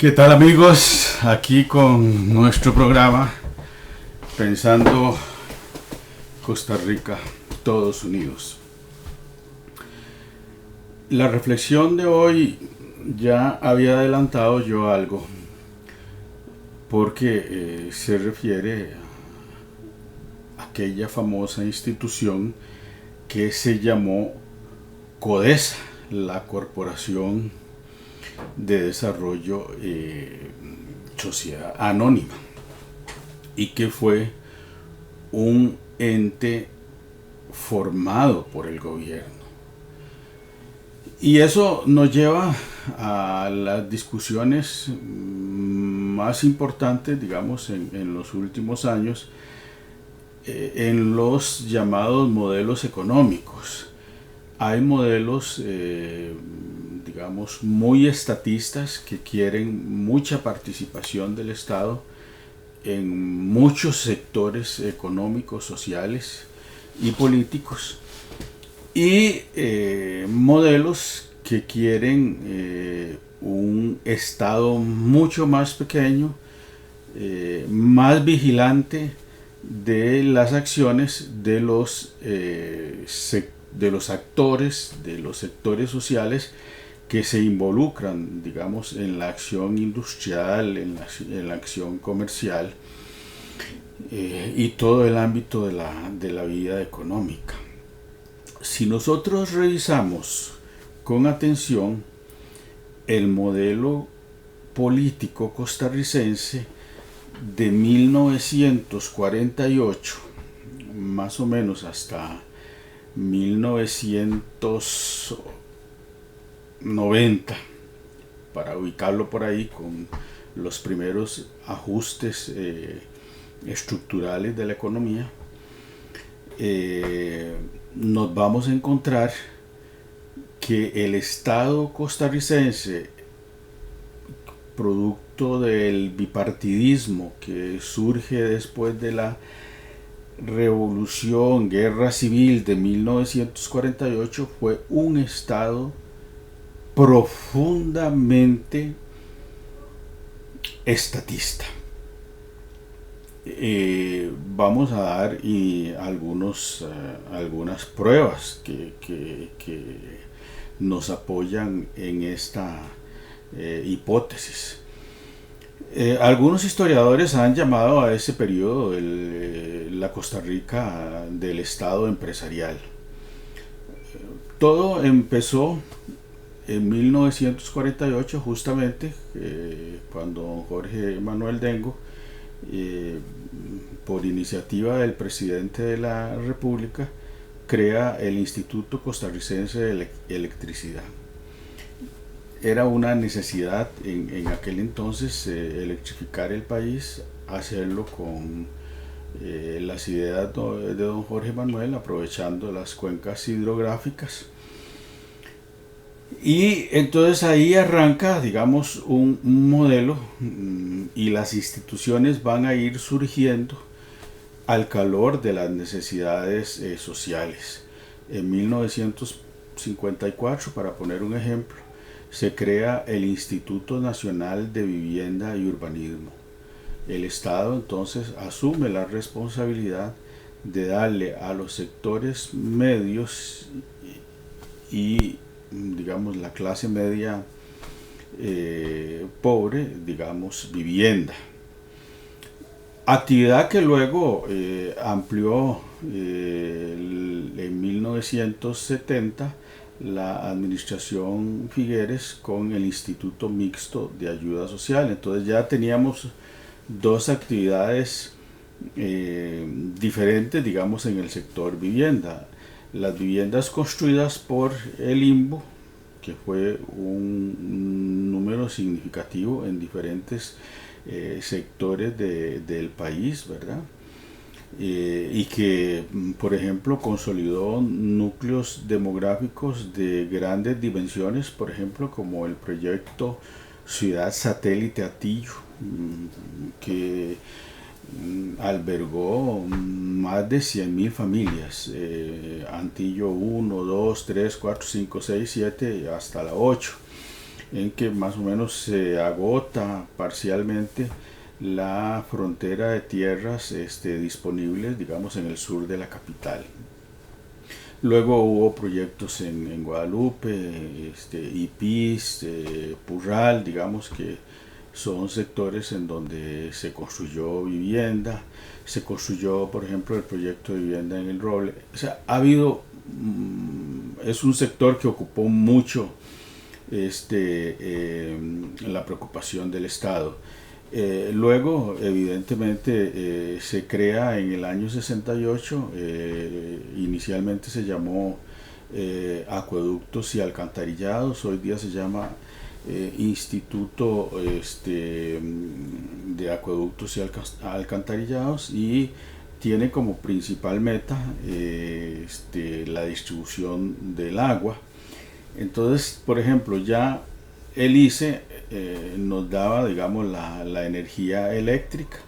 ¿Qué tal, amigos? Aquí con nuestro programa Pensando Costa Rica, todos unidos. La reflexión de hoy ya había adelantado yo algo porque se refiere a aquella famosa institución que se llamó CODESA, la Corporación de Desarrollo Sociedad Anónima, y que fue un ente formado por el gobierno. Y eso nos lleva a las discusiones más importantes, digamos, en los últimos años, en los llamados modelos económicos. Hay modelos, digamos, muy estatistas que quieren mucha participación del Estado en muchos sectores económicos, sociales y políticos, y modelos que quieren un Estado mucho más pequeño, más vigilante de las acciones de los actores, de los sectores sociales que se involucran, digamos, en la acción industrial, en la acción comercial y todo el ámbito de la vida económica. Si nosotros revisamos con atención el modelo político costarricense de 1948, más o menos hasta 1990, para ubicarlo por ahí con los primeros ajustes estructurales de la economía, nos vamos a encontrar que el Estado costarricense, producto del bipartidismo que surge después de la Revolución, Guerra Civil de 1948, fue un Estado profundamente estatista. Vamos a dar algunas pruebas que nos apoyan en esta hipótesis. Algunos historiadores han llamado a ese periodo la Costa Rica del Estado empresarial. Todo empezó en 1948, justamente cuando Jorge Manuel Dengo, por iniciativa del presidente de la República, crea el Instituto Costarricense de Electricidad. Era una necesidad en aquel entonces electrificar el país, hacerlo con las ideas de don Jorge Manuel, aprovechando las cuencas hidrográficas. Y entonces ahí arranca, digamos, un modelo, y las instituciones van a ir surgiendo al calor de las necesidades sociales. En 1954, para poner un ejemplo, se crea el Instituto Nacional de Vivienda y Urbanismo. El Estado entonces asume la responsabilidad de darle a los sectores medios y, digamos, la clase media pobre, digamos, vivienda. Actividad que luego amplió en 1970 la administración Figueres con el Instituto Mixto de Ayuda Social. Entonces ya teníamos dos actividades diferentes, digamos, en el sector vivienda. Las viviendas construidas por el INVO, que fue un número significativo en diferentes sectores del país, ¿verdad? Y que, por ejemplo, consolidó núcleos demográficos de grandes dimensiones, por ejemplo, como el proyecto Ciudad Satélite Atillo, que albergó más de 100.000 familias, Antillo 1, 2, 3, 4, 5, 6, 7 hasta la 8. en que más o menos se agota parcialmente la frontera de tierras disponibles, digamos, en el sur de la capital. Luego hubo proyectos en Guadalupe, Ipís, Purral, digamos que son sectores en donde se construyó vivienda, se construyó, por ejemplo, el proyecto de vivienda en El Roble. O sea, ha habido, es un sector que ocupó mucho la preocupación del Estado. Luego, evidentemente, se crea en el año 68, inicialmente se llamó Acueductos y Alcantarillados, hoy día se llama Instituto de Acueductos y Alcantarillados, y tiene como principal meta la distribución del agua. Entonces, por ejemplo, ya el ICE nos daba, digamos, la energía eléctrica,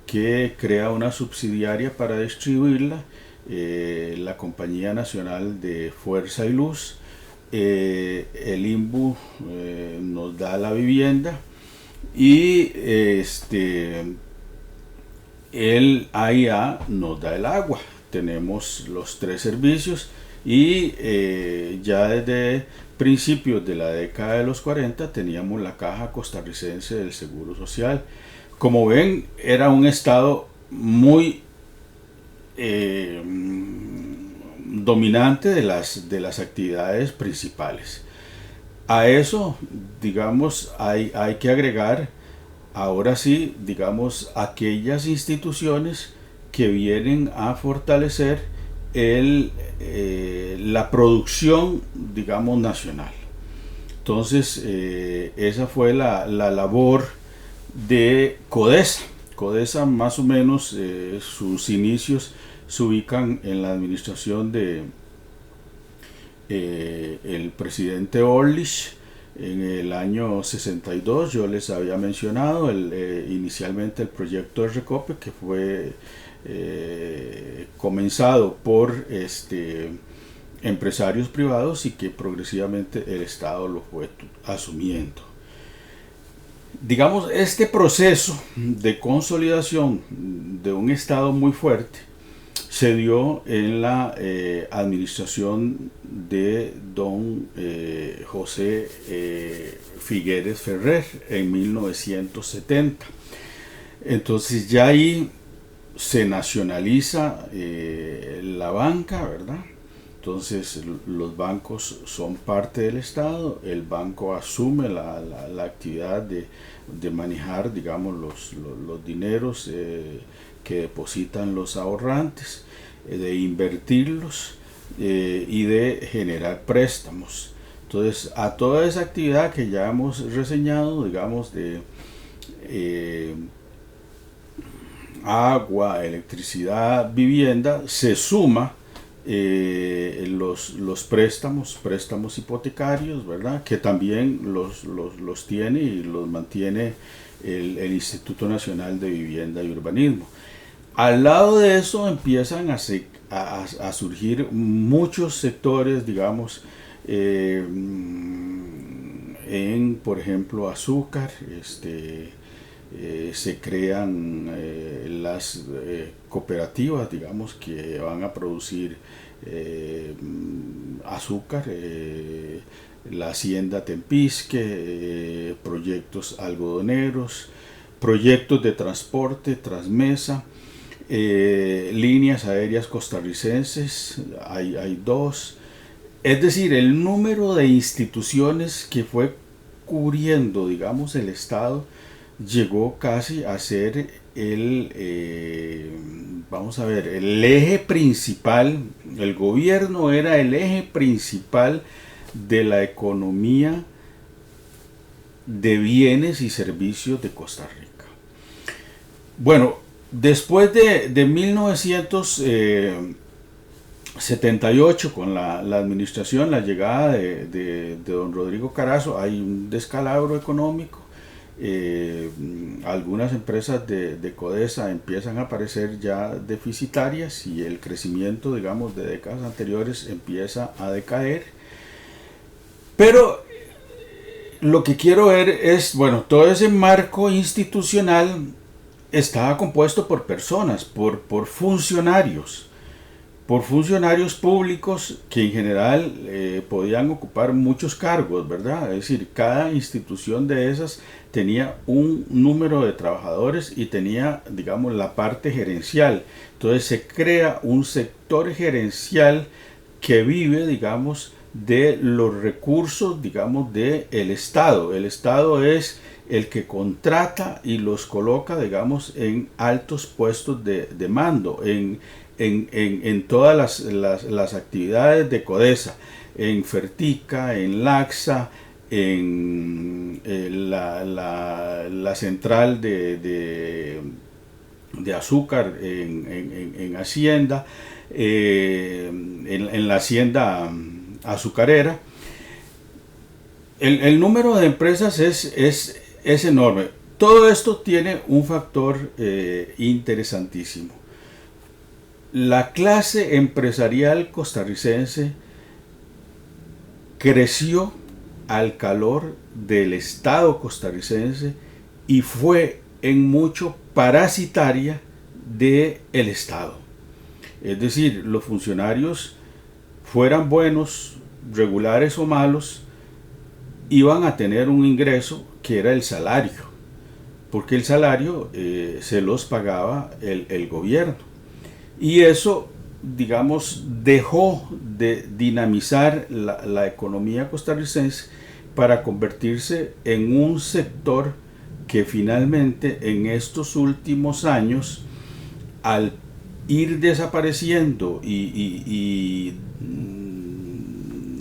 que crea una subsidiaria para distribuirla, la Compañía Nacional de Fuerza y Luz. El INBU nos da la vivienda, y el AIA nos da el agua. Tenemos los tres servicios, y ya desde principios de la década de los 40 teníamos la Caja Costarricense del Seguro Social. Como ven, era un estado muy dominante de las actividades principales. A eso, digamos, hay que agregar, ahora sí, digamos, aquellas instituciones que vienen a fortalecer la producción, digamos, nacional. Entonces, esa fue la labor de CODESA. CODESA, más o menos, sus inicios se ubican en la administración de el presidente Orlich en el año 62. Yo les había mencionado inicialmente el proyecto de Recope, que fue comenzado por empresarios privados, y que progresivamente el Estado lo fue asumiendo. Digamos, este proceso de consolidación de un Estado muy fuerte se dio en la administración de don José Figueres Ferrer en 1970. Entonces ya ahí se nacionaliza la banca, ¿verdad? Entonces los bancos son parte del Estado, el banco asume la actividad de manejar, digamos, los dineros que depositan los ahorrantes, de invertirlos y de generar préstamos. Entonces, a toda esa actividad que ya hemos reseñado, digamos, de agua, electricidad, vivienda, se suma los préstamos hipotecarios, ¿verdad? Que también los tiene y los mantiene el Instituto Nacional de Vivienda y Urbanismo. Al lado de eso empiezan a surgir muchos sectores, digamos, por ejemplo, azúcar. Se crean las cooperativas, digamos, que van a producir azúcar, la hacienda Tempisque, proyectos algodoneros, proyectos de transporte, Transmesa, líneas aéreas costarricenses, hay dos. Es decir, el número de instituciones que fue cubriendo, digamos, el Estado llegó casi a ser el eje principal. El gobierno era el eje principal de la economía de bienes y servicios de Costa Rica. Bueno, después de 1978, con la administración, la llegada de don Rodrigo Carazo, hay un descalabro económico. Algunas empresas de CODESA empiezan a aparecer ya deficitarias, y el crecimiento, digamos, de décadas anteriores empieza a decaer. Pero lo que quiero ver es, bueno, todo ese marco institucional estaba compuesto por personas, por funcionarios públicos que en general podían ocupar muchos cargos, ¿verdad? Es decir, cada institución de esas tenía un número de trabajadores y tenía, digamos, la parte gerencial. Entonces se crea un sector gerencial que vive, digamos, de los recursos, digamos, del Estado. El Estado es el que contrata y los coloca, digamos, en altos puestos de mando, en todas las actividades de CODESA, en Fertica, en Laxa, en la central de azúcar en Hacienda, en la hacienda azucarera. El número de empresas es enorme. Todo esto tiene un factor interesantísimo. La clase empresarial costarricense creció al calor del Estado costarricense y fue en mucho parasitaria del Estado. Es decir, los funcionarios, fueran buenos, regulares o malos, iban a tener un ingreso que era el salario, porque el salario se los pagaba el gobierno. Y eso, digamos, dejó de dinamizar la economía costarricense para convertirse en un sector que finalmente en estos últimos años, al ir desapareciendo y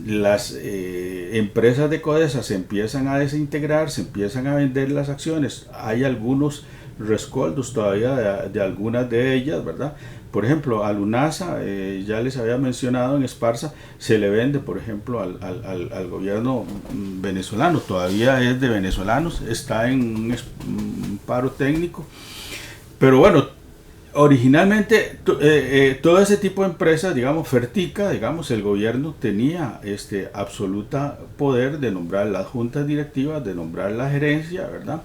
las empresas de CODESA se empiezan a desintegrar, se empiezan a vender las acciones, hay algunos rescoldos todavía de algunas de ellas, ¿verdad? Por ejemplo, a Lunasa, ya les había mencionado, en Esparza se le vende, por ejemplo, al gobierno venezolano, todavía es de venezolanos, está en un paro técnico, pero bueno, originalmente todo ese tipo de empresas, digamos, Fertica, digamos, el gobierno tenía absoluta poder de nombrar las juntas directivas, de nombrar la gerencia, ¿verdad?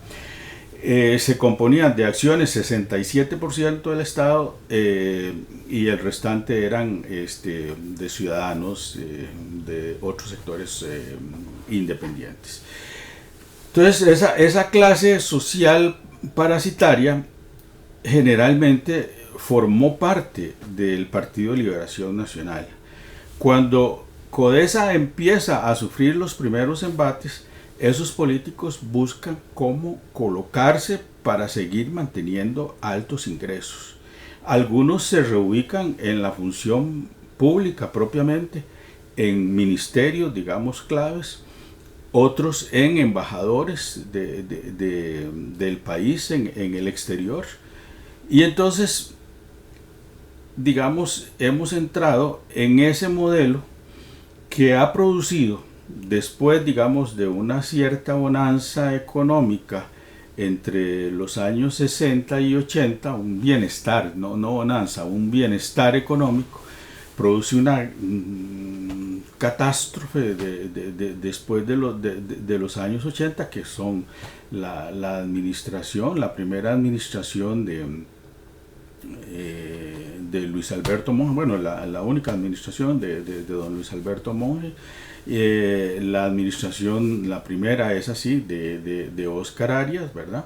Se componían de acciones 67% del Estado y el restante eran de ciudadanos de otros sectores independientes. Entonces esa clase social parasitaria generalmente formó parte del Partido de Liberación Nacional. Cuando CODESA empieza a sufrir los primeros embates, esos políticos buscan cómo colocarse para seguir manteniendo altos ingresos. Algunos se reubican en la función pública propiamente, en ministerios, digamos, claves, otros en embajadores del país en el exterior. Y entonces, digamos, hemos entrado en ese modelo que ha producido, después, digamos, de una cierta bonanza económica entre los años 60 y 80, un bienestar, no bonanza, un bienestar económico, produce una catástrofe después de los años 80, que son la administración, la primera administración de Luis Alberto Monge, bueno, la única administración de don Luis Alberto Monge, la administración, la primera es así, de Oscar Arias, ¿verdad?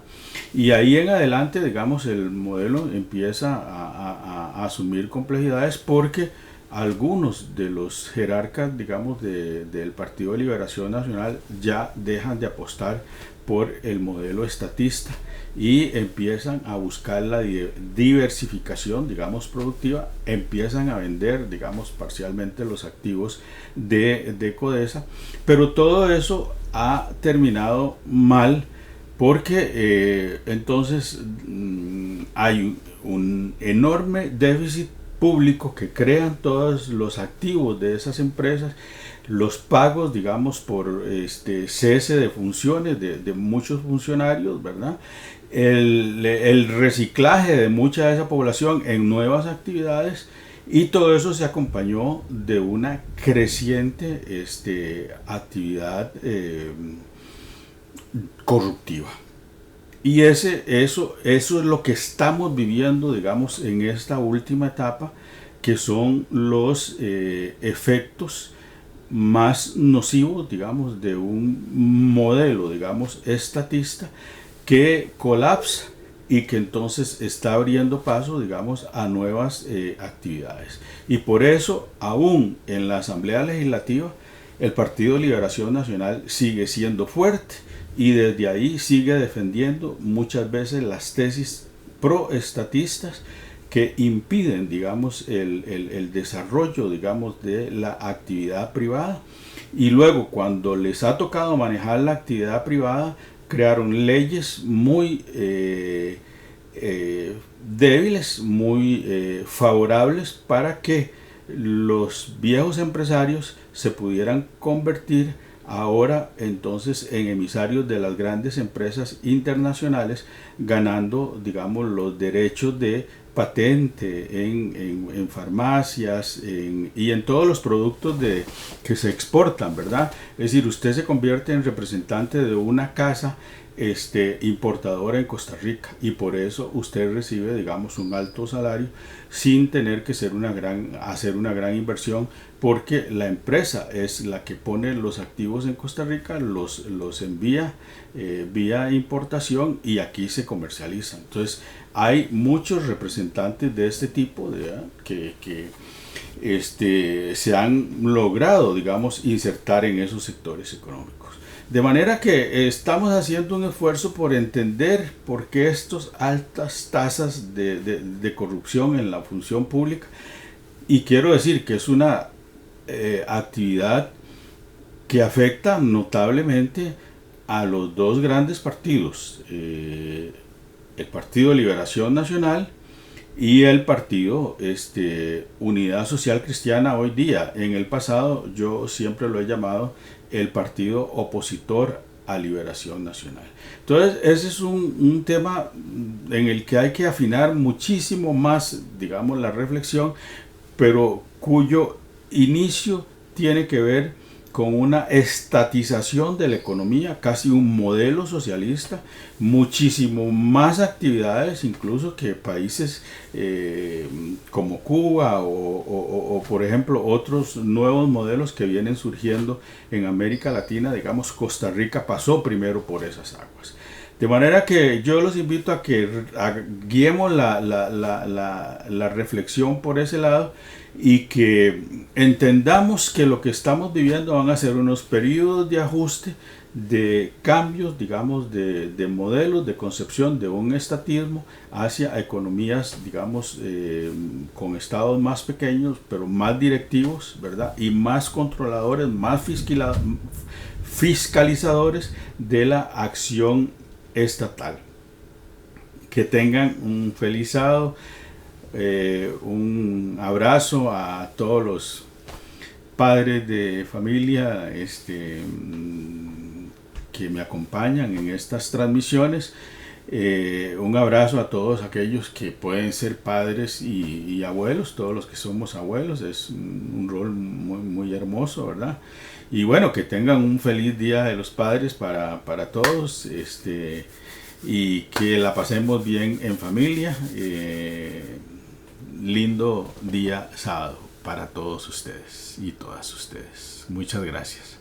Y ahí en adelante, digamos, el modelo empieza a asumir complejidades porque algunos de los jerarcas, digamos, del Partido de Liberación Nacional ya dejan de apostar por el modelo estatista y empiezan a buscar la diversificación, digamos, productiva, empiezan a vender, digamos, parcialmente los activos de CODESA, pero todo eso ha terminado mal porque entonces hay un enorme déficit público que crean todos los activos de esas empresas, los pagos, digamos, por cese de funciones de muchos funcionarios, ¿verdad? El reciclaje de mucha de esa población en nuevas actividades, y todo eso se acompañó de una creciente actividad corruptiva. Y eso es lo que estamos viviendo, digamos, en esta última etapa, que son los efectos más nocivos, digamos, de un modelo, digamos, estatista que colapsa y que entonces está abriendo paso, digamos, a nuevas actividades. Y por eso, aún en la Asamblea Legislativa, el Partido Liberación Nacional sigue siendo fuerte y desde ahí sigue defendiendo muchas veces las tesis proestatistas que impiden, digamos, el desarrollo, digamos, de la actividad privada. Y luego, cuando les ha tocado manejar la actividad privada, crearon leyes muy débiles, muy favorables para que los viejos empresarios se pudieran convertir ahora entonces en emisarios de las grandes empresas internacionales, ganando, digamos, los derechos de patente en farmacias y en todos los productos que se exportan, ¿verdad? Es decir, usted se convierte en representante de una casa importadora en Costa Rica y por eso usted recibe, digamos, un alto salario sin tener que hacer una gran inversión, porque la empresa es la que pone los activos en Costa Rica, los envía vía importación y aquí se comercializan. Entonces hay muchos representantes de este tipo que se han logrado, digamos, insertar en esos sectores económicos. De manera que estamos haciendo un esfuerzo por entender por qué estas altas tasas de corrupción en la función pública, y quiero decir que es una actividad que afecta notablemente a los dos grandes partidos, el Partido Liberación Nacional y el partido Unidad Social Cristiana hoy día. En el pasado yo siempre lo he llamado el partido opositor a Liberación Nacional. Entonces ese es un tema en el que hay que afinar muchísimo más, digamos, la reflexión, pero cuyo inicio tiene que ver con una estatización de la economía, casi un modelo socialista, muchísimo más actividades incluso que países como Cuba o por ejemplo otros nuevos modelos que vienen surgiendo en América Latina. Digamos, Costa Rica pasó primero por esas aguas. De manera que yo los invito a que guiemos la reflexión por ese lado y que entendamos que lo que estamos viviendo van a ser unos periodos de ajuste, de cambios, digamos, de modelos, de concepción de un estatismo hacia economías, digamos, con estados más pequeños, pero más directivos, ¿verdad? Y más controladores, más fiscalizadores de la acción estatal. Que tengan un feliz sábado. Un abrazo a todos los padres de familia que me acompañan en estas transmisiones. Un abrazo a todos aquellos que pueden ser padres y abuelos, todos los que somos abuelos. Es un rol muy, muy hermoso, ¿verdad? Y bueno, que tengan un feliz Día de los Padres para todos, y que la pasemos bien en familia. Lindo día sábado para todos ustedes y todas ustedes. Muchas gracias.